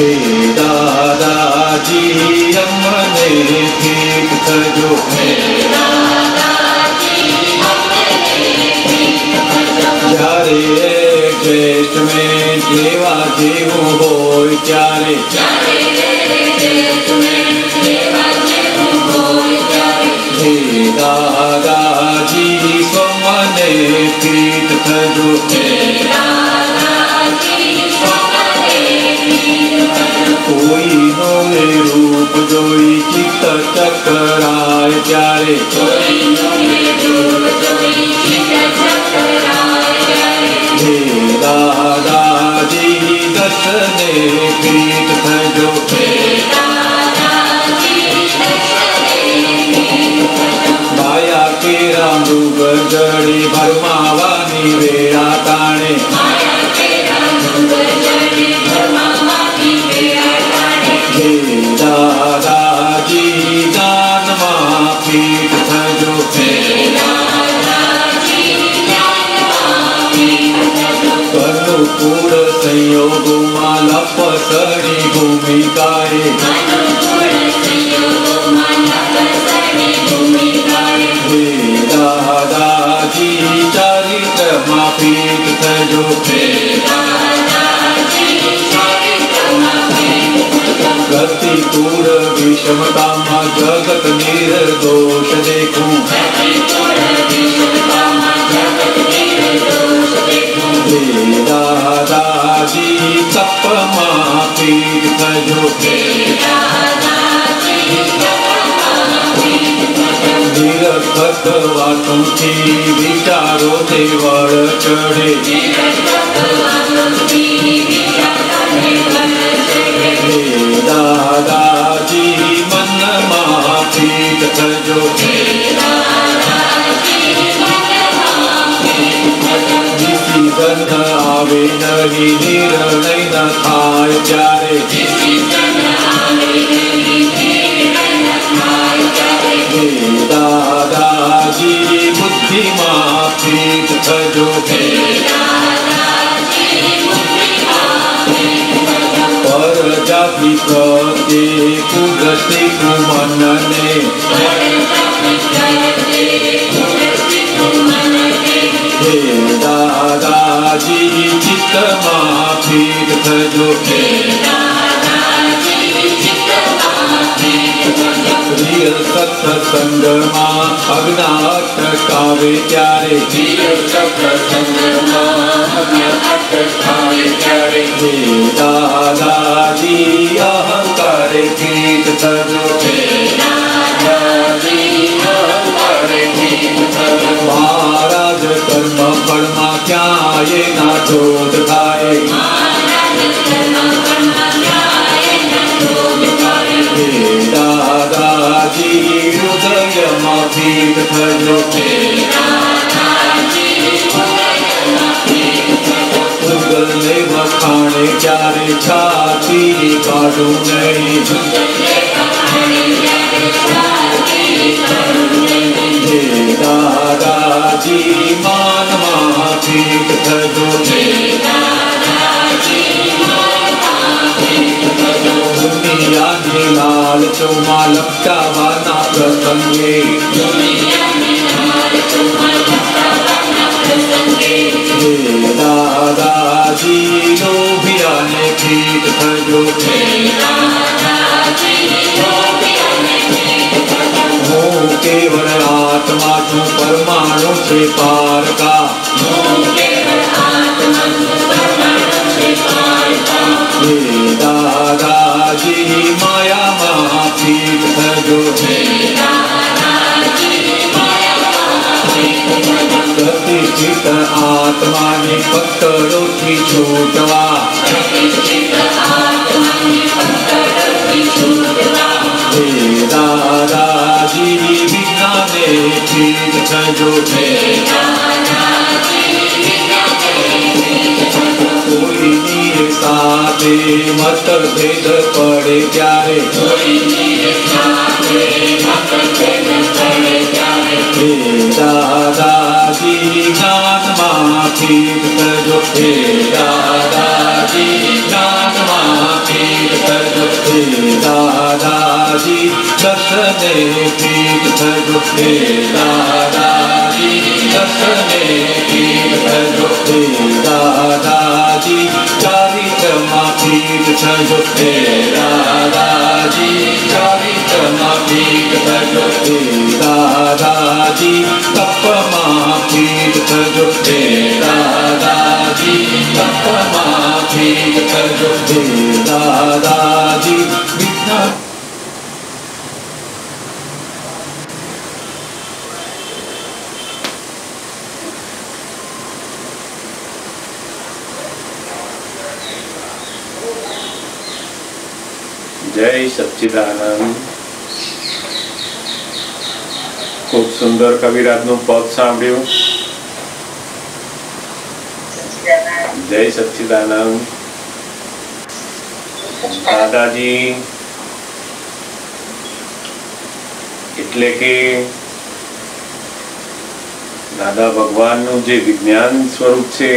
हे दादाजी अमने भीख खजो, જ્યારે જેઠ में જેવા જેવું હોય ત્યારે, હે દાદાજી સ્વમને પીઠ થજો, કોઈનો એ રૂપ જોઈ ચિત્ત ચકરાય ત્યારે, હે દાદાજી દર્શને પીઠ થજો, માયા કેરા મૃગ જડી ભરમાવાની વેળા તાણે, હે દાદાજી દાનમાં પીઠ થજો, અનુકૂળ સંયોગોમાં લપસણી ભૂમિકાએ, હે દાદાજી ચારિત્રમાં પીઠ થજો, પ્રતિકૂળ વિષમતામાં જગત નિર્દોષ દેખું, હે દાદાજી તપમાં પીઠ થજો, નિરર્થક વાતોથી વિચારો તે વળ ચડે, હે દાદાજી મનમાં પીઠ થજો, ગંધ આવે નહીં નિર્ણય ન થાય ત્યારે, હે દાદાજી બુદ્ધિમાં પીઠ થજો, પરજાતિ પ્રત્યે કુદરતી મનને, હે દાદાજી ચિત્તમાં પીઠ થજો, પ્રિય સત્સંગમાં અજ્ઞાત અટકાવે ત્યારે, હે દાદાજી અહંકારે પીઠ થજો, મહારાજ કર્મ ફળમાં ક્યાંય ના શોધ થાય, હે દાદાજી હૃદયમાં પીઠ થજો, પૂગલને વખાણે ક્યારે છાતી કાઢું નહીં, હે દાદાજી માનમાં પીઠ થજો, દુનિયાની લાલચોમાં લપટાવાના પ્રસંગે, હે દાદાજી લોભિયાને પીઠ થજો, હું કેવળ આત્મા છું પરમાણુ છે પારકા, હે દાદાજી માયામાં પીઠ થજો, પ્રતિષ્ઠિત આત્માને પકડોથી છૂટવા, હે દાદાજી વિજ્ઞાને પીઠ થજો, કોઈની સાથે મતભેદ પડે ત્યારે, હે દાદાજી જ્ઞાનમાં પીઠ થજો, હે દાદાજી જ્ઞાનમાં પીઠ दर्शने पीठ थजो हे दादाजी दर्शने पीठ थजो हे दादाजी चारित्रमा पीठ थजो हे दादाजी चारित्रमा पीठ थजो हे दादाजी तपमा पीठ थजो हे दादाजी तपमा पीठ थजो हे दादाजी विघ्न जय सच्चिदानंद। खूब सुंदर कविराजनु पद सांभळ्युं। जय सच्चिदानंद। दादाजी એટલે કે દાદા ભગવાનનું જે વિજ્ઞાન સ્વરૂપ છે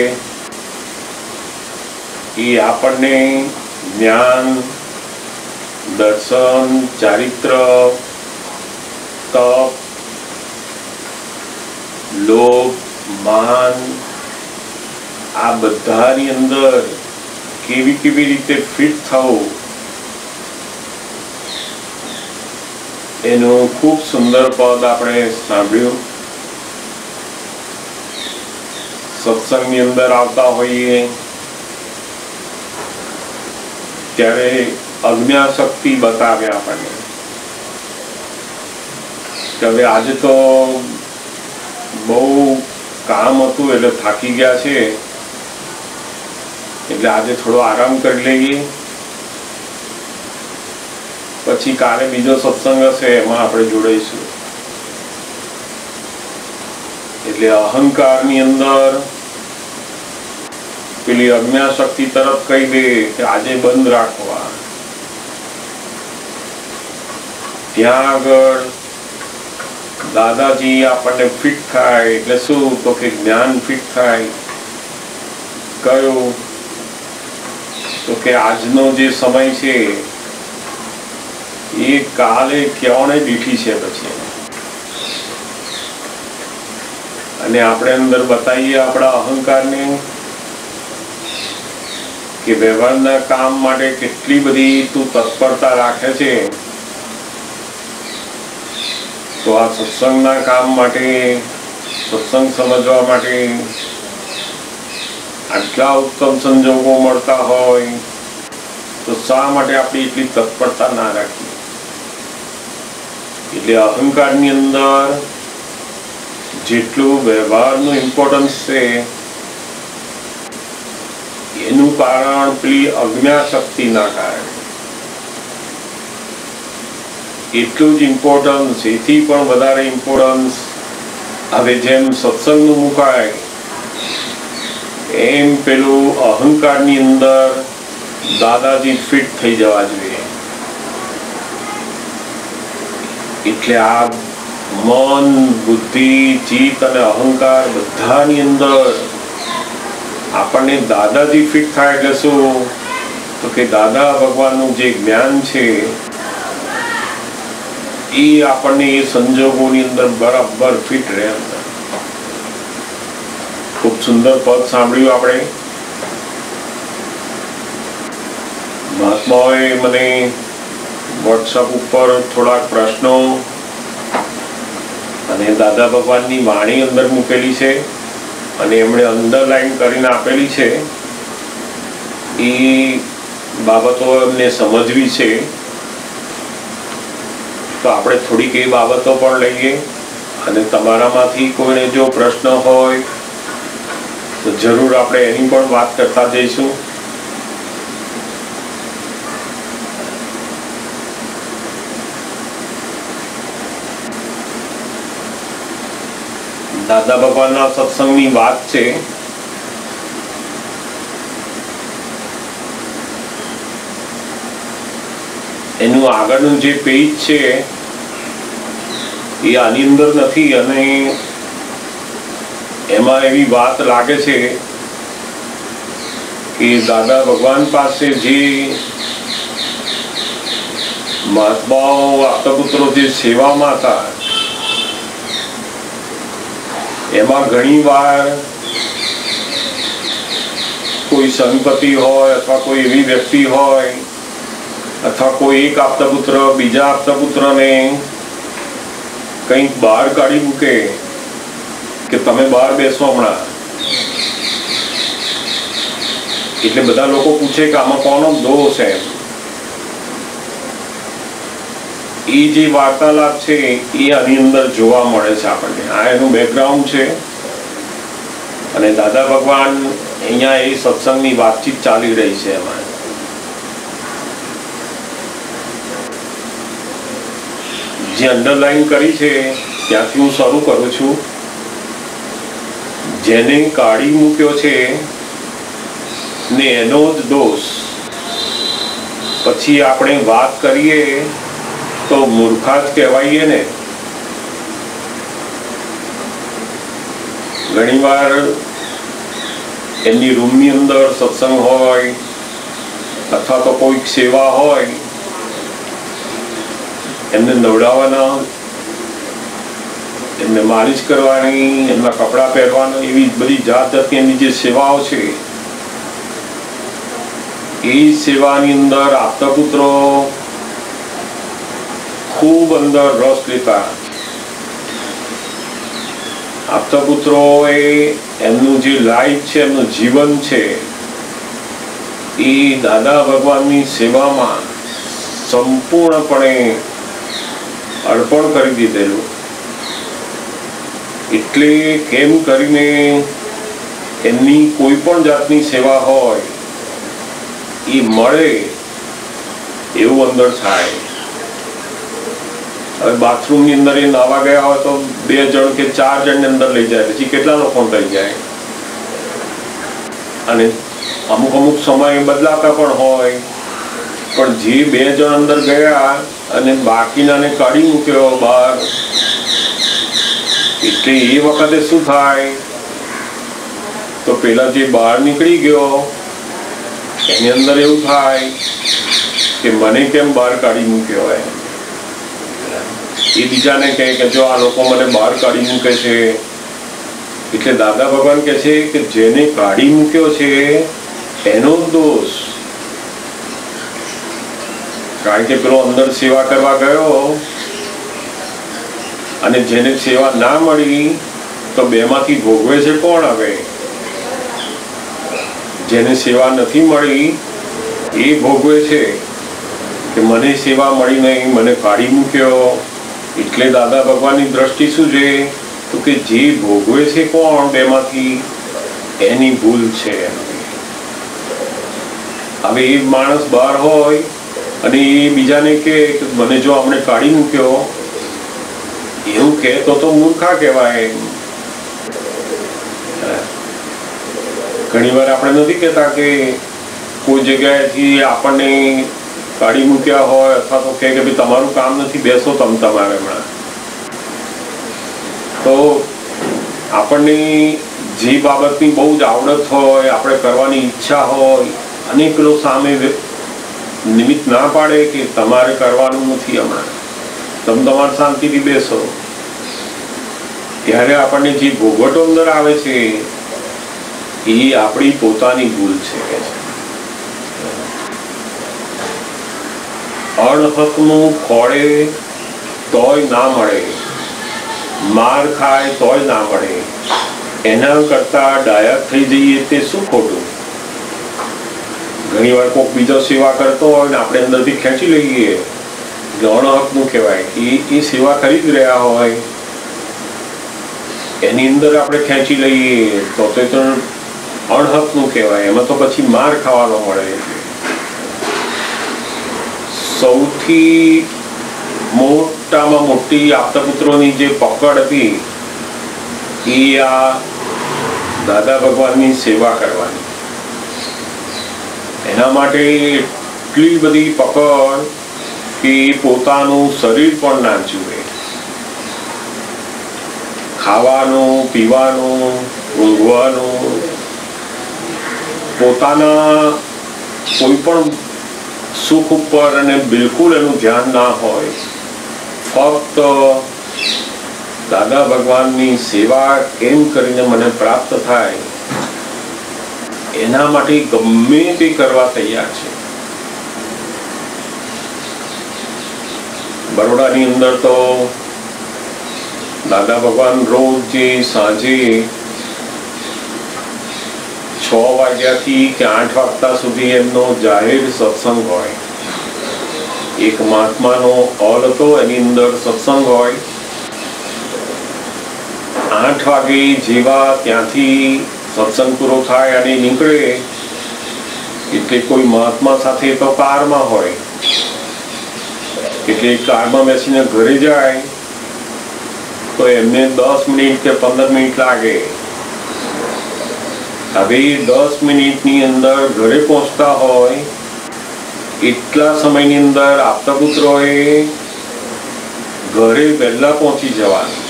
એ આપણને જ્ઞાન, દર્શન, ચારિત્ર, તપ, લોભ, માન આ બધાની અંદર કેવી રીતે ફિટ થવું એનું ખૂબ સુંદર પદ આપણે સાંભળ્યું। સત્સંગની અંદર આવતા હોઈએ ત્યારે અજ્ઞા શક્તિ બતાવે આપણને કે હવે આજે તો બહુ કામ હતું એટલે થાકી ગયા છે એટલે આજે થોડો આરામ કરી લઈએ, પછી કાલે બીજો સત્સંગ હશે એમાં આપણે જોડાઈશું। એટલે અહંકારની અંદર પેલી અજ્ઞા શક્તિ તરફ કહી દે કે આજે બંધ રાખવા। ત્યાં આગળ દાદાજી આપણને ફિટ થાય એટલે શું તો કે જ્ઞાન ફિટ થાય। કયો તો કે આજનો જે સમય છે એ કાલે ક્યાંને દીઠી છે પછી અને આપણે અંદર બતાવીએ આપણા અહંકારને કે વ્યવહારના કામ માટે કેટલી બધી તું તત્પરતા રાખે છે, તો આ સત્સંગના કામ માટે, સત્સંગ સમજવા માટે આટલા ઉત્તમ સંજોગો મળતા હોય તો શા માટે આપણી એટલી તત્પરતા ના રાખી? એટલે અહંકારની અંદર જેટલું વ્યવહારનું ઇમ્પોર્ટન્સ છે એનું કારણ પેલી અજ્ઞા શક્તિના કારણે એટલું જ ઇમ્પોર્ટન્સ, એથી પણ વધારે ઇમ્પોર્ટન્સ હવે જેમ સત્સંગનું મુકાય એમ પેલું અહંકારની અંદર દાદાજી ફિટ થઈ જવા જોઈએ। એટલે આ મન, બુદ્ધિ, ચિત્ત અને અહંકાર બધાની અંદર આપણને દાદાજી ફિટ થાય એટલે શું તો કે દાદા ભગવાનનું જે જ્ઞાન છે એ આપણને એ સંજોગોની અંદર બરાબર ફિટ રહે। ખૂબ સુંદર પદ સાંભળ્યું આપણે। મહાત્માઓએ મને વોટ્સઅપ ઉપર થોડાક પ્રશ્નો અને દાદા ભગવાનની વાણી અંદર મૂકેલી છે અને એમણે અંડરલાઈન કરીને આપેલી છે એ બાબતો એમને સમજવી છે, તો આપણે થોડીક એ બાબતો પણ લઈએ અને તમારામાંથી કોઈને જો પ્રશ્ન હોય તો જરૂર આપણે એની પણ વાત કરતા જઈશું। દાદા ભગવાનના સત્સંગની વાત છે। એનું આગળનું જે પેજ છે એ આની અંદર નથી અને એમાં એવી વાત લાગે છે કે દાદા ભગવાન પાસે જે મહાત્માઓ આપતા પુત્રો જે સેવામાં હતા એમાં ઘણી વાર કોઈ સંપત્તિ હોય અથવા કોઈ એવી વ્યક્તિ હોય અથવા કોઈ એક આપતા પુત્ર બીજા આપતા પુત્રને કંઈક બહાર કાઢી મૂકે કે તમે બહાર બેસો હમણાં, એટલે બધા લોકો પૂછે કે આમાં કોનો દોષ છે? એ જે વાર્તાલાપ છે એ આની અંદર જોવા મળે છે આપણને. આ એનું બેકગ્રાઉન્ડ છે અને દાદા ભગવાન અહીંયા એ સત્સંગની વાતચીત ચાલી રહી છે. એમાં જે અંડરલાઈન કરી છે ત્યાંથી હું શરૂ કરું છું. જેને કાઢી મૂક્યો છે ને એનો જ દોષ, પછી આપણે વાત કરીએ તો મૂર્ખા જ કહેવાઈએ ને. ઘણીવાર એમની રૂમની અંદર સત્સંગ હોય અથવા તો કોઈક સેવા હોય, એમને નવડાવવાના, એમને માલિશ કરવાની, એમના કપડાં પહેરવાના, એવી બધી જાત જાતની એમની જે સેવાઓ છે એ સેવાની અંદર આપતા પુત્રો ખૂબ અંદર રસ લેતા. આપતા પુત્રો એ એમનું જે લાઈફ છે, એમનું જીવન છે એ દાદા ભગવાનની સેવામાં સંપૂર્ણપણે અર્પણ કરી દીધેલું. એટલે કેમ કરીને એમની કોઈ પણ જાતની સેવા હોય એ મળે એવું અંદર થાય. હવે બાથરૂમની અંદર એ નાવા ગયા હોય તો 2 જણ કે 4 જણને અંદર લઈ જાય, પછી કેટલા લોકો લઈ જાય. અને અમુક અમુક સમય બદલાતા પણ હોય, પણ જે 2 જણ અંદર ગયા અને બાકીનાને કાઢી મૂક્યો બહાર, એટલે એ વખતે શું થાય તો પેલા જે બહાર નીકળી ગયો એની અંદર એવું થાય કે મને કેમ બહાર કાઢી મૂક્યો હોય. એ બીજાને કહે કે જો આ લોકો મને બહાર કાઢી મૂકે છે. એટલે દાદા ભગવાન કહે છે કે જેને કાઢી મૂક્યો છે એનો દોષ. કારણ કે પેલો અંદર સેવા કરવા ગયો અને જેને સેવા ના મળી તો બેમાંથી ભોગવે છે કોણ? હવે જેને સેવા નથી મળી એ ભોગવે છે કે મને સેવા મળી નહીં, મને કાઢી મૂક્યો. એટલે દાદા ભગવાનની દ્રષ્ટિ શું છે તો કે જે ભોગવે છે કોણ બેમાંથી? એની ભૂલ છે. હવે એ માણસ બહાર હોય અને એ બીજાને કે મને જો અમને કાઢી મૂક્યો એવું કે તો મૂર્ખા કહેવાય. ઘણી વાર આપણે નથી કહેતા કે કોઈ જગ્યાએથી આપણને કાઢી મૂક્યા હોય અથવા તો કે ભાઈ તમારું કામ નથી, બેસો તમારે હમણાં. તો આપણને જે બાબતની બહુ જ આવડત હોય, આપણે કરવાની ઈચ્છા હોય અને પેલો સામે નિમિત્ત ના પાડે કે તમારે કરવાનું નથી હમણાં, તમે તમારે શાંતિથી બેસો, ત્યારે આપણને જે ભોગવટો અંદર આવે છે એ આપણી પોતાની ભૂલ છે. અણહકનું ખોળે તોય ના મળે, માર ખાય તોય ના મળે, એના કરતા ડાયા થઈ જઈએ તે શું ખોટું? ઘણી વાર કોઈક બીજો સેવા કરતો હોય ને આપણે અંદરથી ખેંચી લઈએ, અણહકનું કહેવાય. એ સેવા કરી જ રહ્યા હોય એની અંદર આપણે ખેંચી લઈએ તો અણહકનું કહેવાય. એમાં તો પછી માર ખાવાનો મળે. સૌથી મોટામાં મોટી આપતા પુત્રોની જે પકડ હતી એ આ દાદા ભગવાનની સેવા કરવાની. એના માટે એટલી બધી પકડ કે પોતાનું શરીર પણ ના જુએ. ખાવાનું, પીવાનું, ઊંઘવાનું, પોતાના કોઈ પણ સુખ ઉપર અને બિલકુલ એનું ધ્યાન ના હોય, ફક્ત દાદા ભગવાનની સેવા કેમ કરીને મને પ્રાપ્ત થાય એના માટે ગમે તે કરવા તૈયાર છે. બરોડાની અંદર તો દાદા ભગવાન રોજ સાંજે 6 વાગ્યાથી કે 8 વાગ્યા સુધી એમનો જાહેર સત્સંગ હોય. એક મહાત્માનો હોલ હતો, એની અંદર સત્સંગ હોય. 8 વાગે જેવા ત્યાંથી સત્સંગ પૂરો થાય અને નીકળે એટલે કોઈ મહાત્મા સાથે તો કારમાં હોય, એટલે કારમાં બેસીને ઘરે જાય તો એમને 10 મિનિટ કે 15 મિનિટ લાગે. હવે 10 મિનિટની અંદર ઘરે પહોંચતા હોય એટલા સમયની અંદર આપતા પુત્રોએ ઘરે વહેલા પહોંચી જવાનું.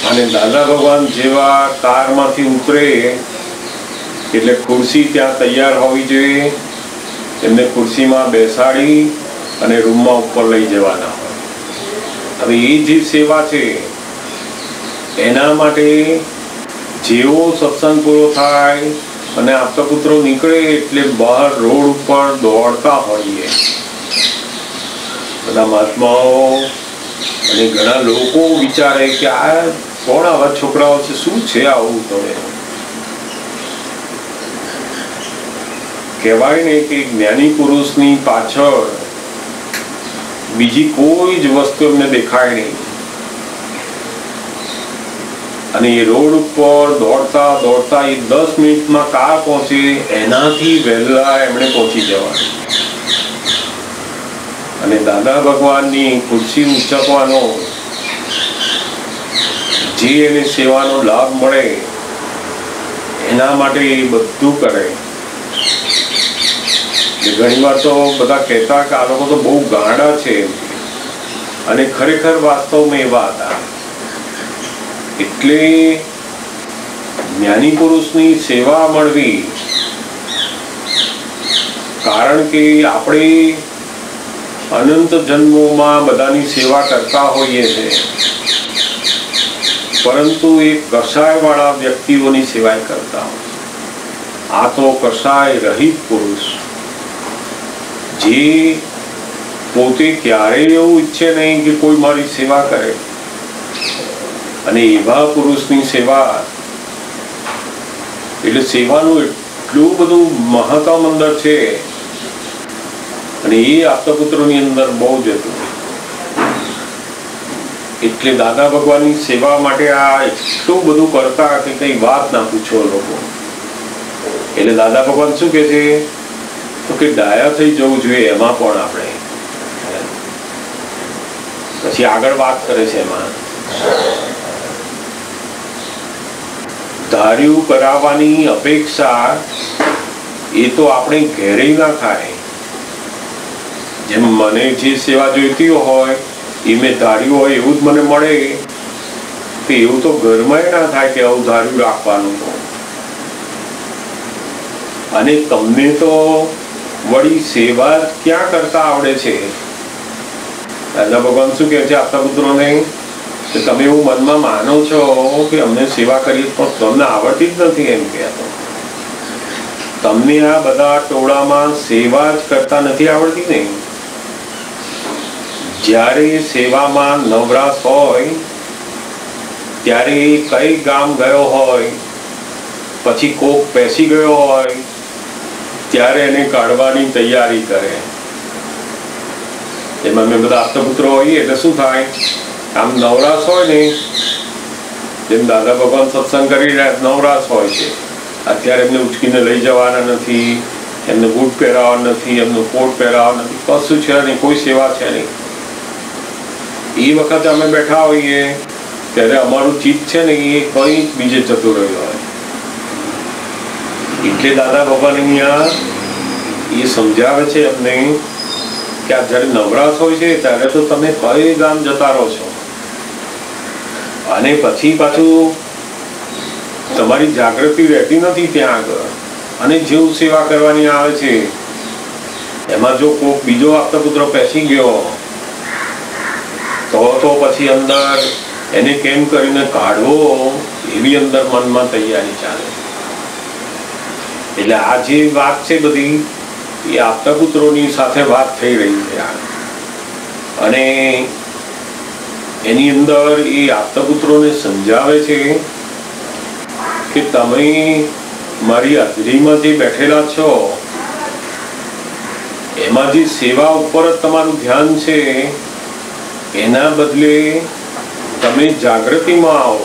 અને દાદા ભગવાન જેવા કારમાંથી ઉતરે એટલે ખુરશી ત્યાં તૈયાર હોવી જોઈએ. એમને ખુરશીમાં બેસાડી અને રૂમમાં ઉપર લઈ જવાના હોય. હવે એ જે સેવા છે એના માટે જેવો સત્સંગ પૂરો થાય અને આપતા પુત્રો નીકળે એટલે બહાર રોડ ઉપર દોડતા હોઈએ બધા મહાત્માઓ. અને ઘણા લોકો વિચારે કે આ કોણ આવા છોકરાઓ છે, શું છે આવું? તમે કહેવાય ને કે જ્ઞાની પુરુષની પાછળ બીજી કોઈ જ વસ્તુ એમને દેખાય નહીં. અને એ રોડ ઉપર દોડતા દોડતા એ 10 મિનિટમાં કાર પહોંચે એનાથી વહેલા એમણે પહોંચી જવાનું. અને દાદા ભગવાનની ખુરશી ઉંચકવાનો જે એને સેવાનો લાભ મળે એના માટે એ બધું કરે. ઘણી વાર તો બધા કહેતા કે આ લોકો તો બહુ ગાંડા છે, અને ખરેખર વાસ્તવમાં એવા હતા. એટલે જ્ઞાની પુરુષની સેવા મળવી, કારણ કે આપણે અનંત જન્મોમાં બધાની સેવા કરતા હોઈએ છીએ, પરંતુ એ કષાયવાળા વ્યક્તિઓની સેવા કરતા હોય. આ તો કષાય રહિત પુરુષ જે પોતે ક્યારેય એવું ઈચ્છે નહીં કે કોઈ મારી સેવા કરે. અને એવા પુરુષની સેવા એટલે સેવાનું એટલું બધું મહત્વ અંદર છે. અને એ આપતા પુત્રોની અંદર બહુ જ હતું. એટલે દાદા ભગવાનની સેવા માટે આ એટલું બધું કરતા કે કઈ વાત ના પૂછો લોકો. એટલે દાદા ભગવાન શું કે છે તો કે ડાયા થઈ જવું જોઈએ એમાં પણ આપણે. પછી આગળ વાત કરે છે એમાં ધાર્યું કરાવવાની અપેક્ષા એ તો આપણે ઘેરે ના થાય. જેમ મને જે સેવા જોઈતી હોય એ મેં ધાર્યું હોય એવું જ મને મળે, તો એવું તો ઘરમાં ના થાય કે આવું ધાર્યું રાખવાનું. અને તમને તો વળી સેવા ક્યાં કરતા આવડે છે? દાદા ભગવાન શું કહે છે આપતા પુત્રોને કે તમે એવું મનમાં માનો છો કે અમને સેવા કરીએ પણ તમને આવડતી જ નથી. એમ કહેતો તમને આ બધા ટોળામાં સેવા જ કરતા નથી આવડતી ને. જ્યારે સેવામાં નવરાશ હોય ત્યારે કઈ ગામ ગયો હોય, પછી કોક પેસી ગયો હોય ત્યારે એને કાઢવાની તૈયારી કરે. એમાં મેં બધા આપતા પુત્રો હોઈએ એટલે શું થાય, આમ નવરાશ હોય ને, જેમ દાદા ભગવાન સત્સંગ કરી રહ્યા નવરાશ હોય છે, અત્યારે એમને ઉચકીને લઈ જવાના નથી, એમને બૂટ પહેરાવવા નથી, એમનું કોટ પહેરાવવા નથી, કશું છે નહીં, કોઈ સેવા છે નહીં. એ વખતે અમે બેઠા હોઈએ ત્યારે અમારું ચિત્ત છે ને એ કઈ બીજે જતું રહ્યું હોય. એટલે દાદા ભગવાન અહીંયા એ સમજાવે છે અમને કે આ જયારે નવરાશ હોય છે ત્યારે તો તમે કઈ ગામ જતા રહો છો, અને પછી પાછું તમારી જાગૃતિ રહેતી નથી ત્યાં આગળ. અને જેવું સેવા કરવાની આવે છે એમાં જો કોઈક બીજો આપતા પુત્ર પેસી ગયો તો પછી અંદર એને કેમ કરીને કાઢવો એવી અંદર મનમાં તૈયારી ચાલે. એટલે આ જે વાત છે બધી એ આપતા પુત્રોની સાથે વાત થઈ રહી છે. અને એની અંદર એ આપતા પુત્રોને સમજાવે છે કે તમે મારી હાજરીમાં જે બેઠેલા છો એમાં જે સેવા ઉપર જ તમારું ધ્યાન છે, એના બદલે તમે જાગૃતિમાં આવો.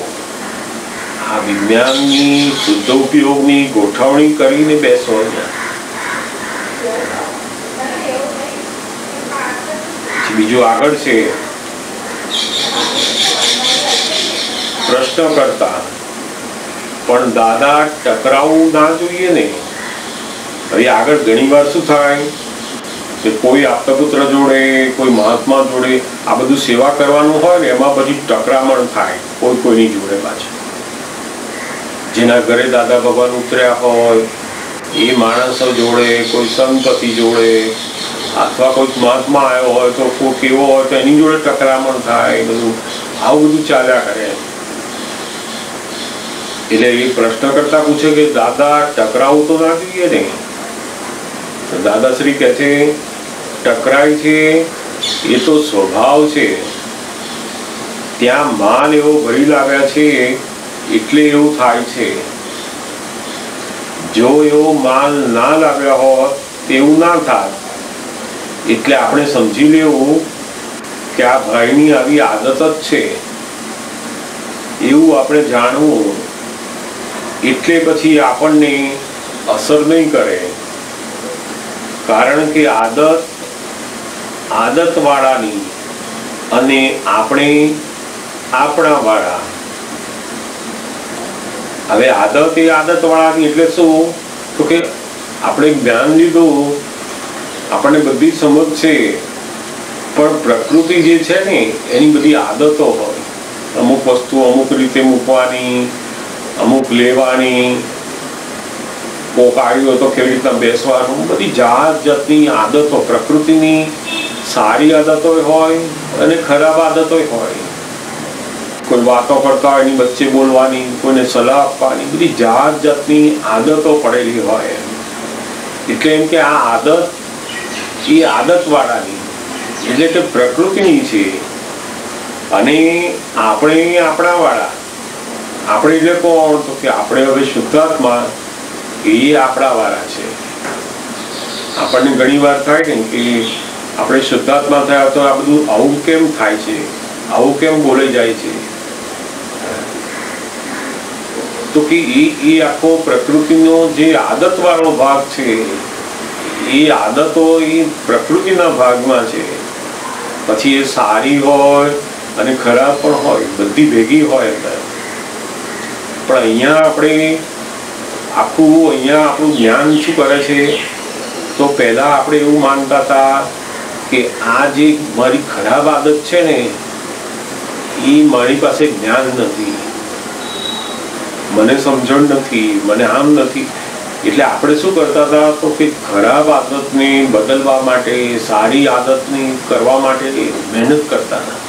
આ વિજ્ઞાનની શુદ્ધ ઉપયોગની ગોઠવણી કરીને બેસો. બીજું આગળ છે પ્રશ્ન કરતા પણ દાદા ટકરાવવું ના જોઈએ ને. હવે આગળ ઘણી વાર શું થાય કે કોઈ આપતા પુત્ર જોડે, કોઈ મહાત્મા જોડે આ બધું સેવા કરવાનું હોય ને એમાં પછી ટકરામણ થાય કોઈની જોડે. પાછું જેના ઘરે દાદા ભગવાન ઉતર્યા હોય એ માણસો જોડે, કોઈ સંપત્તિ જોડે અથવા કોઈ મહાત્મા આવ્યો હોય તો કોઈ કેવો હોય તો એની જોડે ટકરામણ થાય. બધું આવું બધું ચાલ્યા કરે. એટલે એ પ્રશ્ન કરતા પૂછે કે દાદા ટકરાવું તો ના જોઈએ ને. તો દાદાશ્રી કહે છે ટકરાય છે એ તો સ્વભાવ છે. ત્યાં માલ એવો ભરી લાવ્યા છે એટલે એવું થાય છે. જો એવો માલ ના લાવ્યા હોત તેવું ના થાય. એટલે આપણે સમજી લેવું કે આ ભાઈની આવી આદત જ છે એવું આપણે જાણવું. એટલે પછી આપણને અસર નહીં કરે. કારણ કે આદત વાળાની અને આપણે આપણા વાળા. હવે આદત એ આદત વાળાની એટલે શું? તો કે આપણે જ્ઞાન લીધું, આપણને બધી સમજ છે, પણ પ્રકૃતિ જે છે ને એની બધી આદતો હોય. અમુક વસ્તુ અમુક રીતે મૂકવાની, અમુક લેવાની, કોક આવ્યું તો કેવી રીતના બેસવાનું, બધી જાત જાતની આદતો પ્રકૃતિની સારી આદતો હોય અને ખરાબ આદતો હોય. કોઈ વાતો કરતા હોય એની વચ્ચે બોલવાની, કોઈને સલાહ આપવાની, બધી જાત જાતની આદતો પડેલી હોય. એટલે એમ કે આ આદત એ આદત વાળાની એટલે કે પ્રકૃતિની છે અને આપણે આપણા વાળા. આપણે એટલે કોણ? તો કે આપણે હવે શુદ્ધાત્મા એ આપણા વાળા છે. આપણને ઘણી વાર થાય ને કે આપણે શુદ્ધાત્મા થયા તો આ બધું આવું કેમ થાય છે, આવું કેમ બોલે જાય છે? તો કે એ આખો પ્રકૃતિનો જે આદત વાળો ભાગ છે એ આદતો એ પ્રકૃતિના ભાગમાં છે. પછી એ સારી હોય અને ખરાબ પણ હોય, બધી ભેગી હોય અંદર. પણ અહીંયા આપણે આપણું જ્ઞાન શું કરે છે? તો પહેલા આપણે એવું માનતા હતા કે આ જે મારી ખરાબ આદત છે ને એ મારી પાસે જ્ઞાન નથી, મને સમજણ નથી, મને આમ નથી. એટલે આપણે શું કરતા હતા? તો કે ખરાબ આદતને બદલવા માટે, સારી આદતને કરવા માટે મહેનત કરતા હતા.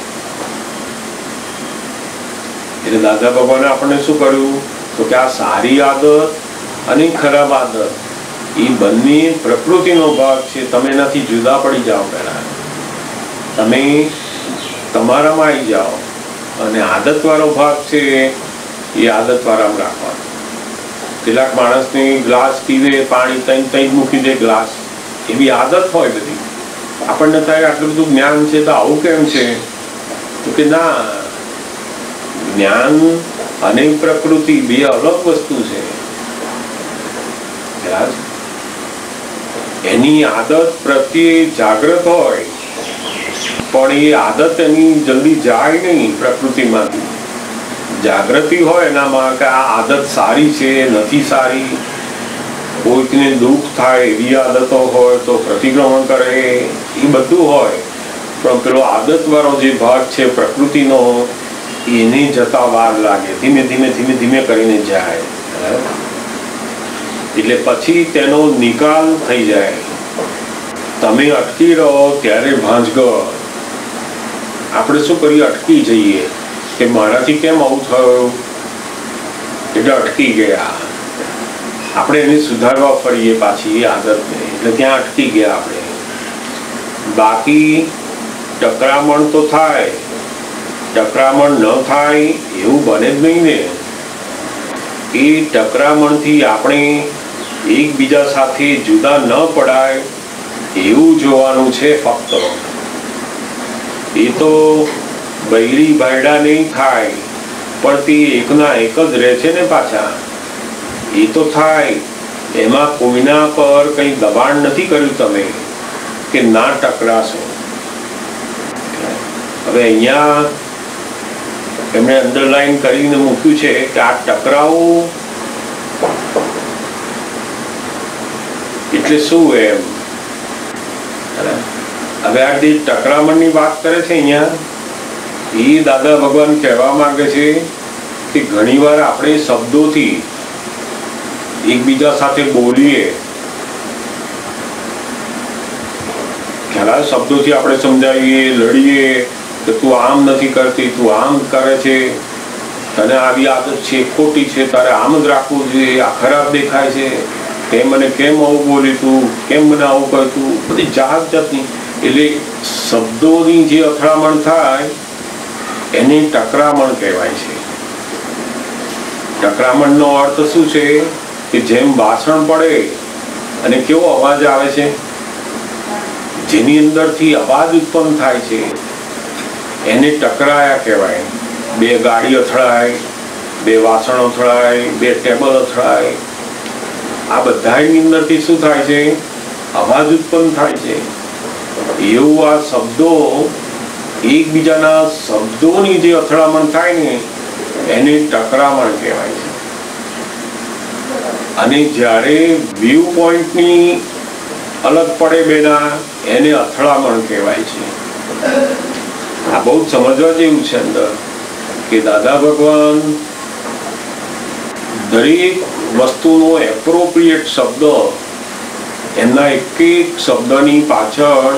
એટલે દાદા ભગવાને આપણને શું કર્યું? તો કે આ સારી આદત અને ખરાબ આદત એ બંને પ્રકૃતિનો ભાગ છે. તમે એનાથી જુદા પડી જાઓ. પહેલા તમે તમારામાં આવી જાઓ અને આદત વાળો ભાગ છે એ આદત વાળામાં રાખવાનો. કેટલાક માણસને ગ્લાસ પીવે, પાણી તઈ મૂકી દે ગ્લાસ, એવી આદત હોય બધી. આપણને થાય આટલું બધું જ્ઞાન છે તો આવું કેમ છે? તો કે ના, જ્ઞાન અને પ્રકૃતિ બે અલગ વસ્તુ છે. એની આદત પ્રત્યે જાગૃત હોય પણ એ આદત એની જલ્દી જાય નહીં પ્રકૃતિમાંથી. જાગૃતિ હોય એનામાં કે આ આદત સારી છે, નથી સારી. કોઈકને દુઃખ થાય એવી આદતો હોય તો પ્રતિક્રમણ કરે, એ બધું હોય. પણ પેલો આદત વાળો જે ભાગ છે પ્રકૃતિનો, એને જતા વાર લાગે. ધીમે ધીમે ધીમે ધીમે કરીને જાય. એટલે પછી તેનો નિકાલ થઈ જાય. તમે અટકી રહો ત્યારે ભાંજગર. આપણે શું કરીએ, અટકી જઈએ કે મારાથી કેમ આવું થયું, એટલે અટકી ગયા. આપણે એને સુધારવા ફરીએ પાછી એ આદતને, એટલે ત્યાં અટકી ગયા આપણે. બાકી ટકરામણ તો થાય, ટકરામણ ન થાય એવું બને જ નહીં ને. એ ટકરામણથી આપણે એકબીજા સાથે જુદા ન પડાય એવું જોવાનું છે ફક્ત. એ તો બૈરી બાયડા નહીં થાય, પણ તે એકના એક જ રહે છે ને પાછા. એ તો થાય, એમાં કોઈના પર કંઈ દબાણ નથી કર્યું તમે કે ના ટકરાશો. હવે અહીંયા એમણે અંડરલાઈન કરીને મૂક્યું છે કે આ ટકરાવો એટલે શું એમ. હવે આ જે ટકરામણની વાત કરે છે અહીંયા, એ દાદા ભગવાન કહેવા માંગે છે કે ઘણીવાર આપણે શબ્દોથી એકબીજા સાથે બોલીએ, ખ્યાલ, શબ્દોથી આપણે સમજાવીએ, લડીએ કે તું આમ નથી કરતી, તું આમ કરે છે, તને આવી આદત છે, ખોટી છે, તારે આમ જ રાખવું જોઈએ, આ ખરાબ દેખાય છે, તે મને કેમ આવું બોલી, તું કેમ મને આવું કરતું, બધી જાત જાતની. એટલે શબ્દોની જે અથડામણ થાય એને ટકરામણ કહેવાય છે. ટકરામણનો અર્થ શું છે કે જેમ વાસણ પડે અને કેવો અવાજ આવે છે, જેની અંદરથી અવાજ ઉત્પન્ન થાય છે એને ટકરાયા કહેવાય. બે ગાડી અથડાય, બે વાસણ અથડાય, બે ટેબલ અથડાય, આ બધાની અંદરથી શું થાય છે, અવાજ ઉત્પન્ન થાય છે. એવું આ શબ્દો, એકબીજાના શબ્દોની જે અથડામણ થાય ને એને ટકરામણ કહેવાય છે. અને જ્યારે વ્યૂ પોઈન્ટની અલગ પડે બેના, એને અથડામણ કહેવાય છે. આ બહુ સમજવા જેવું છે અંદર કે દાદા ભગવાન દરેક વસ્તુનો એપ્રોપ્રિએટ શબ્દ, એમના એક એક શબ્દની પાછળ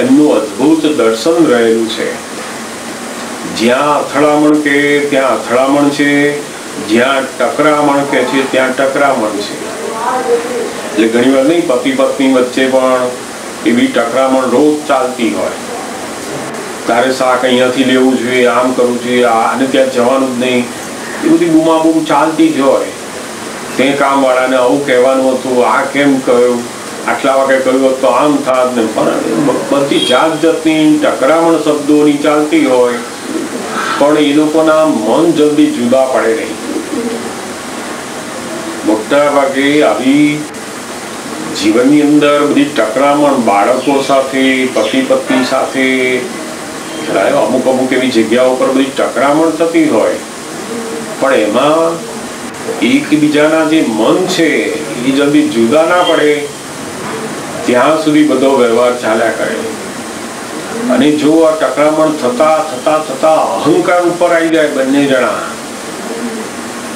એમનું અદ્ભુત દર્શન રહેલું છે. જ્યાં અથડામણ કે ત્યાં અથડામણ છે, જ્યાં ટકરામણ કે છે ત્યાં ટકરામણ છે. એટલે ઘણી વાર નહીં, પતિ પત્ની વચ્ચે પણ એવી ટકરામણ રોજ ચાલતી હોય. તારે શાક અહીંયાથી લેવું જોઈએ, આમ કરવું જોઈએ, આને ત્યાં જવાનું જ નહીં, એ બધી બૂમાબૂમ ચાલતી જ હોય. તે કામવાળાને આવું કહેવાનું હતું, આ કેમ કહ્યું, આટલા વાગે કહ્યું હોત તો આમ થાત ને. પણ બધી જાત જાતની ટકરામણ શબ્દોની ચાલતી હોય, પણ એ લોકોના મન જલ્દી જુદા પડે નહીં. મોટા ભાગે આવી જીવનની અંદર બધી ટકરામણ બાળકો સાથે, પતિ પત્ની સાથે, અમુક અમુક એવી જગ્યાઓ પર બધી ટકરામણ થતી હોય, પણ એમાં એકબીજાના જે મન છે એ જલ્દી જુદા ના પડે ત્યાં સુધી બધો વ્યવહાર ચાલ્યા કરે. અને જો આ ટકરામણ થતા થતા થતા અહંકાર ઉપર આવી જાય બંને જણા,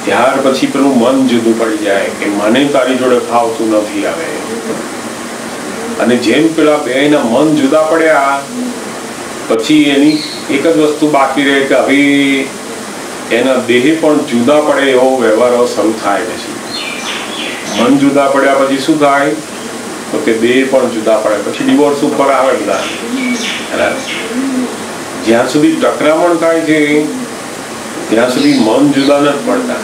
ત્યાર પછી પેલું મન જુદું પડી જાય કે મને તારી જોડે ફાવતું નથી આવે. અને જેમ પેલા બેયના મન જુદા પડ્યા પછી એની એક જ વસ્તુ બાકી રહે કે હવે એના દેહ પણ જુદા પડે એવો વ્યવહારો શરૂ થાય. પછી મન જુદા પડ્યા પછી શું થાય તો કે દેહ પણ જુદા પડે, પછી ડિવોર્સ ઉપર આવે બધા. જ્યાં સુધી ટકરામણ થાય છે ત્યાં સુધી મન જુદા નથી પડતા.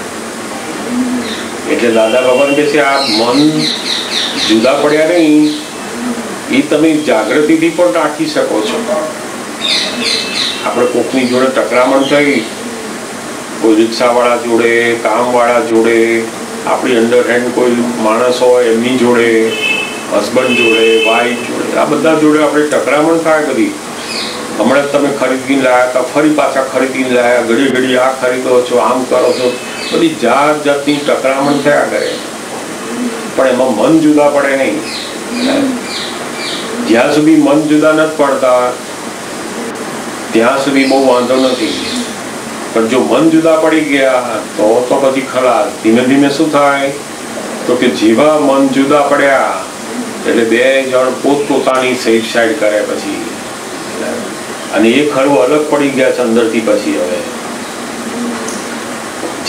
એટલે દાદા ભગવાન કહે છે આ મન જુદા પડ્યા નહીં, એ તમે જાગૃતિથી પણ રાખી શકો છો. આપણે કોકની જોડે ટકરામણ થઈ, કોઈ રિક્ષાવાળા જોડે, કામવાળા જોડે, આપણી અંડરહેન્ડ કોઈ માણસ હોય એમની જોડે, હસબન્ડ જોડે, વાઈફ જોડે, આ બધા જોડે આપણે ટકરામણ થાય બધી. હમણાં તમે ખરીદીને લાયા હતા, ફરી પાછા ખરીદીને લાયા, ઘડી ઘડી આ ખરીદો છો, આમ કરો છો, બધી જાત જાતની ટકરામણ થયા કરે, પણ એમાં મન જુદા પડે નહીં. જ્યાં સુધી મન જુદા નથી પડતા ત્યાં સુધી બહુ વાંધો નથી. પણ જો મન જુદા પડી ગયા તો પછી ખરા ધીમે ધીમે શું થાય તો કે જેવા મન જુદા પડ્યા એટલે બે જણ પોતપોતાની સાઈડ કરે પછી, અને એ ખરું અલગ પડી ગયા છે અંદરથી. પછી હવે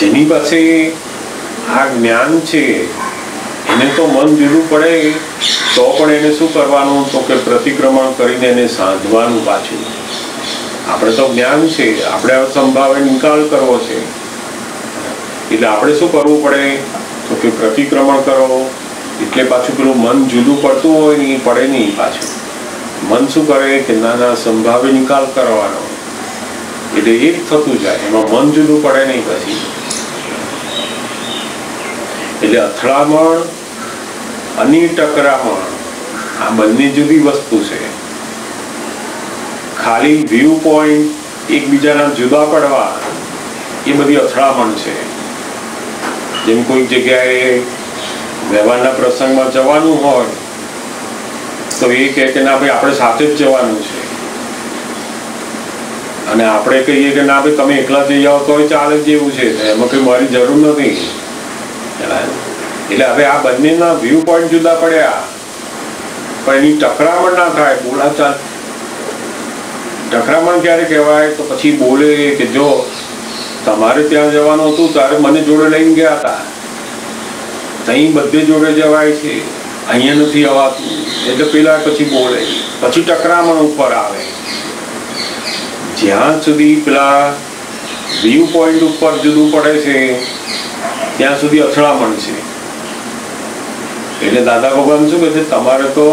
જેની પાસે આ જ્ઞાન છે એને તો મન જુદું પડે તો પણ એને શું કરવાનું, તો કે પ્રતિક્રમણ કરીને એને સાધવાનું પાછું. આપણે તો જ્ઞાન છે, આપણે સંભાવે નિકાલ કરવો છે, એટલે આપણે શું કરવું પડે, તો કે પ્રતિક્રમણ કરો. એટલે પાછું પેલું મન જુદું પડતું હોય ને એ પડે નહીં. પાછું મન શું કરે કે નાના સંભાવે નિકાલ કરવાનો, એટલે એ જ થતું જાય, એમાં મન જુદું પડે નહીં પછી. એટલે અથડામણ અને ટકરામણ આ બંને જુદી વસ્તુ છે. ખાલી વ્યૂ પોઈન્ટ એકબીજાના જુદા પડવા એ બધી અથડામણ છે. જેમ કોઈક જગ્યાએ વ્યવહારના પ્રસંગમાં જવાનું હોય તો એ કહે કે ના ભાઈ આપણે સાથે જ જવાનું છે, અને આપણે કહીએ કે ના ભાઈ તમે એકલા જઈ આવો તો ચાલે જેવું છે, એમાં કંઈ મારી જરૂર નથી. એટલે હવે આ બંનેના વ્યૂ પોઈન્ટ જુદા પડ્યા, પણ એની ટકરામણ ના થાય. બોલાચાલ ટકરામણ ક્યારે કહેવાય, તો પછી બોલે કે જો તમારે ત્યાં જવાનું હતું ત્યારે મને જોડે લઈને ગયા હતા, ત્યાં બધે જોડે જવાય છે, અહીંયા નથી અવાતું, એટલે પેલા પછી બોલે, પછી ટકરામણ ઉપર આવે. જ્યાં સુધી પેલા વ્યૂ પોઈન્ટ ઉપર જુદું પડે છે ત્યાં સુધી અથડામણ છે. એટલે દાદા ભગવાન શું કહે છે, તમારે તો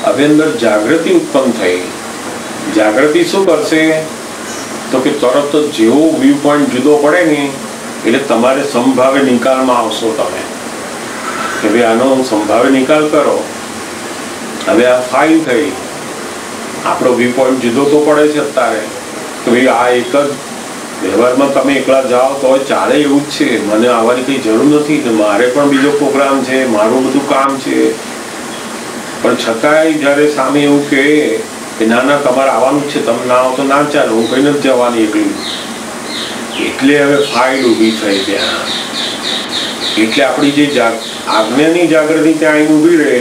હવે અંદર જાગૃતિ ઉત્પન્ન થઈ. જાગૃતિ શું કરશે, તો કે તરત જ જેવો વ્યૂ પોઈન્ટ જુદો પડે ને એટલે તમારે સંભાવે નિકાલમાં આવશો તમે, કે ભાઈ આનો સંભાવે નિકાલ કરો. હવે આ ફાઇલ થઈ, આપણો વ્યૂ પોઈન્ટ જુદો તો પડે છે અત્યારે, કે ભાઈ આ એક જ વ્યવહારમાં તમે એકલા જાઓ તો ચાલે એવું જ છે, મને આવવાની કંઈ જરૂર નથી, મારે પણ બીજો પ્રોગ્રામ છે, મારું બધું કામ છે. પણ છતાંય જ્યારે સામે એવું કહે કે ના ના તમારે આવવાનું જ છે, તમે ના આવો તો ના ચાલે, હું કઈ નથી જવાની એકલી, એટલે હવે ફાઇલ ઊભી થઈ ત્યાં. એટલે આપણી જે આજ્ઞાની જાગૃતિ ત્યાં અહીં ઊભી રહે,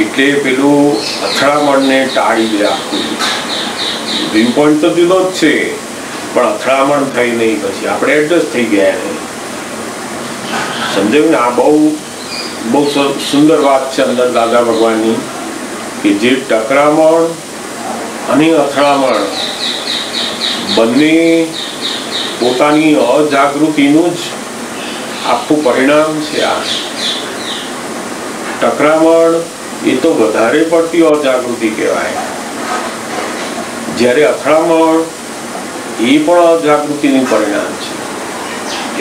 એટલે પેલું અથડામણને ટાળી દે. આખું વ્યૂ પોઈન્ટ તો જુદો જ છે, પણ અથડામણ થઈ નહીં, પછી આપણે એડજસ્ટ થઈ ગયા. સમજાયું ને? આ બહુ સુંદર વાત છે અંદર દાદા ભગવાનની, કે જે ટકરામણ અને અથડામણ બંને પોતાની અજાગૃતિનું જ આખું પરિણામ છે. આ ટકરામણ એ તો વધારે પડતી અજાગૃતિ કહેવાય, જ્યારે અથડામણ એ પણ અજાગૃતિનું પરિણામ છે.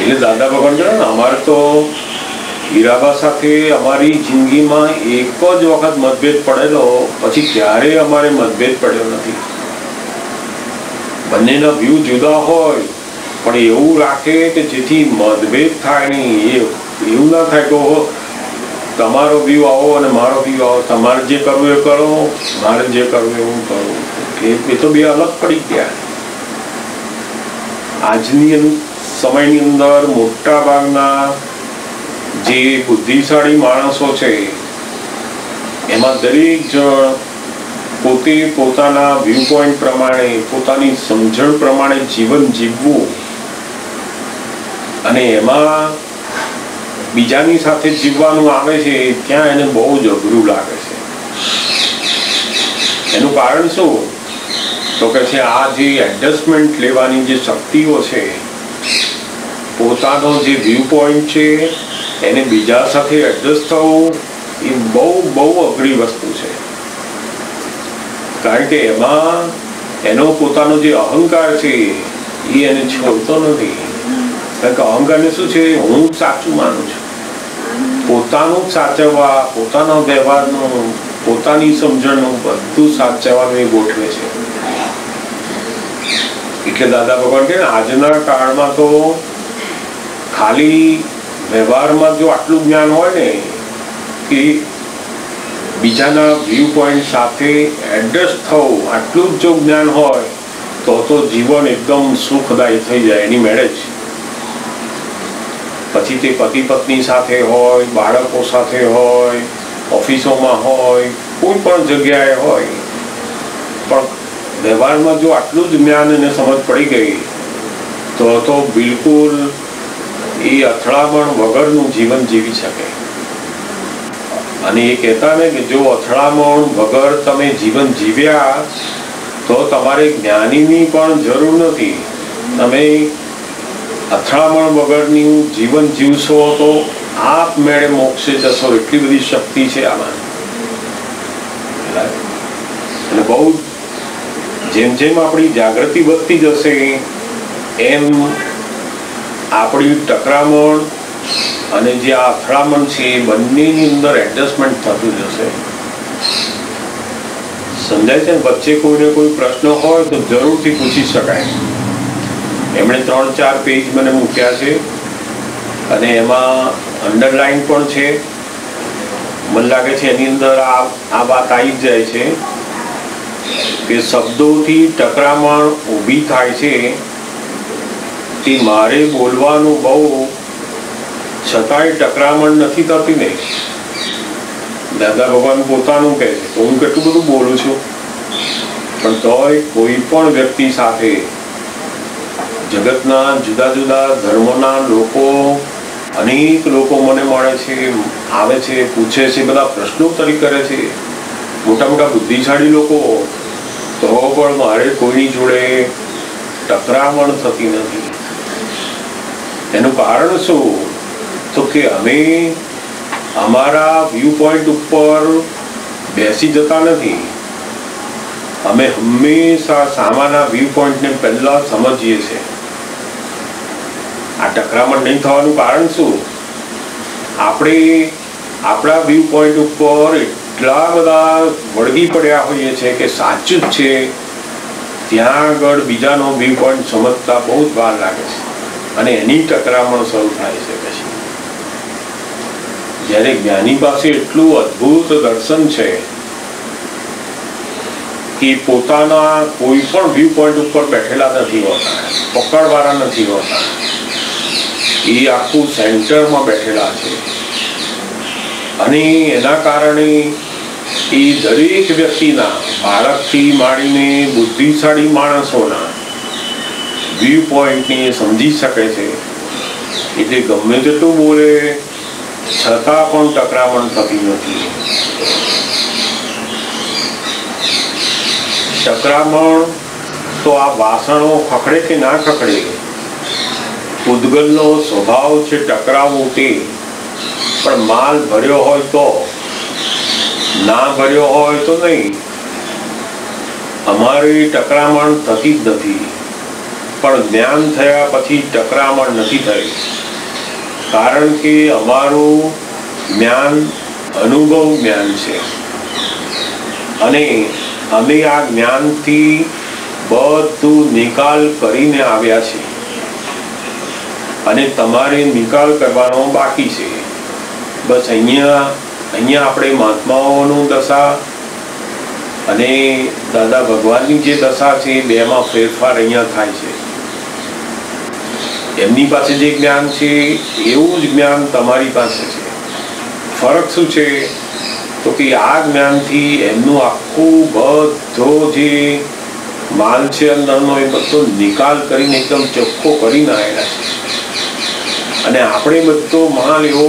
એટલે દાદા ભગવાન કહે ને, અમારે તો હીરાબા સાથે અમારી જિંદગીમાં એક જ વખત મતભેદ પડેલો, પછી ક્યારેય અમારે મતભેદ પડ્યો નથી. બંનેના વ્યૂ જુદા હોય પણ એવું રાખે કે જેથી મતભેદ થાય નહીં. એવું ના થાય કે તમારો વ્યૂ આવો અને મારો વ્યૂ આવો, તમારે જે કરવું એ કરો, મારે જે કરવું એ હું કરું, એ તો બે અલગ પડી ગયા. આજની સમયની અંદર મોટા ભાગના જે બુદ્ધિશાળી માણસો છે એમાં દરેક જણ પોતે પોતાના વ્યૂ પોઈન્ટ પ્રમાણે, પોતાની સમજણ પ્રમાણે જીવન જીવવું, અને એમાં બીજાની સાથે જીવવાનું આવે છે ત્યાં એને બહુ જ અઘરું લાગે છે. એનું કારણ શું, તો કે છે આ જે એડજસ્ટમેન્ટ લેવાની જે શક્તિઓ છે, પોતાનો જે વ્યૂ પોઈન્ટ છે એને બીજા સાથે એડજસ્ટ થવું એ બહુ અઘરી વસ્તુ છે. કારણ કે એમાં એનો પોતાનો જે અહંકાર છે એ એને છોડતો નથી. કારણ કે અહંકારને શું છે, હું જ સાચું માનું છું, પોતાનું જ સાચવવા, પોતાના વ્યવહારનું, પોતાની સમજણનું બધું સાચવવાનું એ ગોઠવે છે. એટલે દાદા ભગવાન કહે, આજના કાળમાં તો ખાલી વ્યવહારમાં જો આટલું જ્ઞાન હોય ને કે બીજાના વ્યૂ પોઈન્ટ સાથે એડજસ્ટ થવું, આટલું જ જો જ્ઞાન હોય તો જીવન એકદમ સુખદાયી થઈ જાય એની મેળે જ. પછી તે પતિ પત્ની સાથે હોય, બાળકો સાથે હોય, ઓફિસોમાં હોય, કોઈ પણ જગ્યાએ હોય, પણ વ્યવહારમાં જો આટલું જ જ્ઞાન અને સમજ પડી ગઈ તો બિલકુલ એ અથડામણ વગરનું જીવન જીવી શકે. અને એ કહેતા ને કે જો અથડામણ વગર તમે જીવન જીવ્યા તો તમારે જ્ઞાનીની પણ જરૂર નથી. તમે અથડામણ વગરનું જીવન જીવશો તો આપમેળે મોક્ષે જશો. એટલી બધી શક્તિ છે આમાં. એટલે બહુ જેમ જેમ આપણી જાગૃતિ વધતી જશે એમ આપણી ટકરામણ અને જે આ અથડામણ છે એ બંનેની અંદર એડજસ્ટમેન્ટ થતું જશે. સમજાય છે ને? વચ્ચે કોઈને કોઈ પ્રશ્ન હોય તો જરૂરથી પૂછી શકાય. એમણે 3-4 પેજ મને મૂક્યા છે અને એમાં અંડરલાઈન પણ છે. મને લાગે છે એની અંદર આ વાત આવી જ જાય છે કે શબ્દોથી ટકરામણ ઊભી થાય છે તે મારે બોલવાનું બહુ છતાંય ટકરામણ નથી થતી ને. દાદા ભગવાન પોતાનું કહે છે હું કેટલું બધું બોલું છું, પણ તોય કોઈ પણ વ્યક્તિ સાથે જગતના જુદા જુદા ધર્મોના લોકો અનેક લોકો મને મળે છે, આવે છે, પૂછે છે, બધા પ્રશ્નોત્તરી કરે છે, મોટા મોટા બુદ્ધિશાળી લોકો, તો પણ મારે કોઈની જોડે ટકરામણ થતી નથી. એનું કારણ શું? તો કે અમે અમારા વ્યૂ પોઈન્ટ ઉપર બેસી જતા નથી. અમે હંમેશા સામાના વ્યૂ પોઈન્ટને પહેલા સમજીએ છીએ. આ ટકરામણ નહીં થવાનું કારણ શું? આપણે આપણા વ્યૂ પોઈન્ટ ઉપર એટલા બધા વળગી પડ્યા હોઈએ છીએ કે સાચું જ છે, ત્યાં આગળ બીજાનો વ્યૂ પોઈન્ટ સમજતા બહુ જ વાર લાગે છે અને એની ટકરામણ શરૂ થાય છે. પછી જ્યારે જ્ઞાની પાસે એટલું અદ્ભુત દર્શન છે કે પોતાના કોઈ પણ વ્યૂ પોઈન્ટ ઉપર બેઠેલા નથી હોતા, પકડવાળા નથી હોતા, એ આખું સેન્ટરમાં બેઠેલા છે. અને એના કારણે એ દરેક વ્યક્તિના, બાળકથી માંડીને બુદ્ધિશાળી માણસોના વ્યૂ પોઈન્ટને સમજી શકે છે. એટલે ગમે તેટલું બોલે છતાં પણ ટકરામણ થતી નથી. ટકરામણ તો આ વાસણો ખખડે કે ના ખખડે, પૂતગલનો સ્વભાવ છે ટકરાવવું તે. પણ માલ ભર્યો હોય તો, ના ભર્યો હોય તો નહીં. અમારી ટકરામણ થતી જ નથી. પણ જ્ઞાન થયા પછી ટકરામણ નથી થઈ, કારણ કે અમારું જ્ઞાન અનુભવ જ્ઞાન છે અને અમે આ જ્ઞાનથી બધું નિકાલ કરીને આવ્યા છે અને તમારે નિકાલ કરવાનો બાકી છે. બસ અહીંયા આપણે મહાત્માઓનું દશા અને દાદા ભગવાનની જે દશા છે એ બેમાં ફેરફાર અહીંયા થાય છે. એમની પાસે જે જ્ઞાન છે એવું જ જ્ઞાન તમારી પાસે છે. ફરક શું છે? તો કે આ જ્ઞાનથી એમનું આખું બધો જે માલ છે અંદરનો એ બધો નિકાલ કરીને એકદમ ચોખ્ખો કરીને આવેલા છે. અને આપણે બધો માલ એવો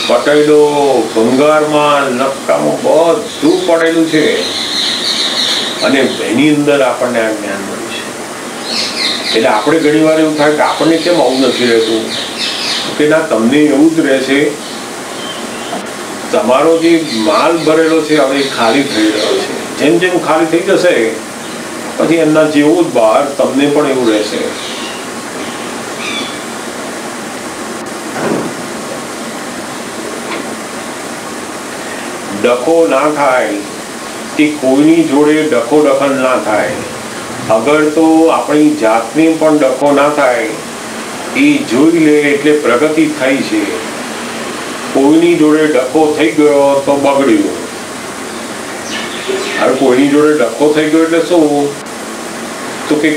પટેલો ભંગારમાં નક્કામાં બધું પડેલું છે અને એની અંદર આપણને આ જ્ઞાન મળ્યું છે. એટલે આપણે ઘણી વાર એવું થાય કે આપણને કેમ આવું નથી રહેતું? કે ના, તમને એવું જ રહેશે. તમારો જે માલ ભરેલો છે હવે ખાલી થઈ રહ્યો છે. જેમ જેમ ખાલી થઈ જશે પછી એમના જેવું જ બહાર તમને પણ એવું રહેશે. ડખો ના થાય કે કોઈની જોડે ડખો દખલ ના થાય. અગર તો આપણી જાતને પણ ડખો ના થાય એ જોઈ લે એટલે પ્રગતિ થઈ છે. કોઈની જોડે ડખો થઈ ગયો તો બગડ્યું. હવે કોઈની જોડે ડખો થઈ ગયો એટલે શું? તો કે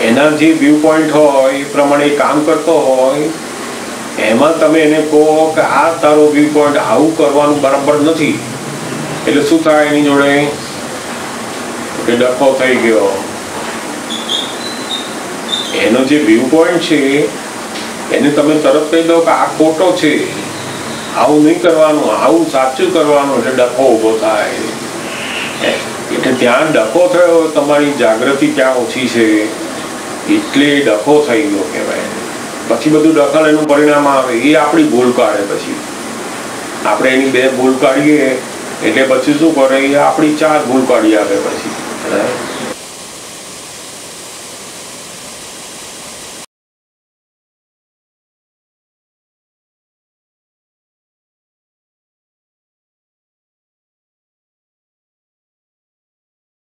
એના જે વ્યૂ પોઈન્ટ હોય એ પ્રમાણે કામ કરતો હોય એમાં તમે એને કહો કે આ તારો વ્યૂ પોઈન્ટ આવું કરવાનું બરાબર નથી, એટલે શું થાય એની જોડે કે ડખો થઈ ગયો. એનો જે વ્યૂ પોઈન્ટ છે એને તમે તરત કહી દો કે આ ખોટો છે, આવું નહીં કરવાનું, આવું સાચું કરવાનું, એટલે ડખો ઊભો થાય. એટલે ત્યાં ડખો થયો, તમારી જાગૃતિ ત્યાં ઓછી છે એટલે ડખો થઈ ગયો કહેવાય. પછી બધું દખલ એનું પરિણામ આવે, એ આપણી ભૂલ કાઢે. પછી આપણે એની 2 ભૂલ કાઢીએ એટલે પછી શું કરે, એ આપણી 4 ભૂલ કાઢી આપે પછી.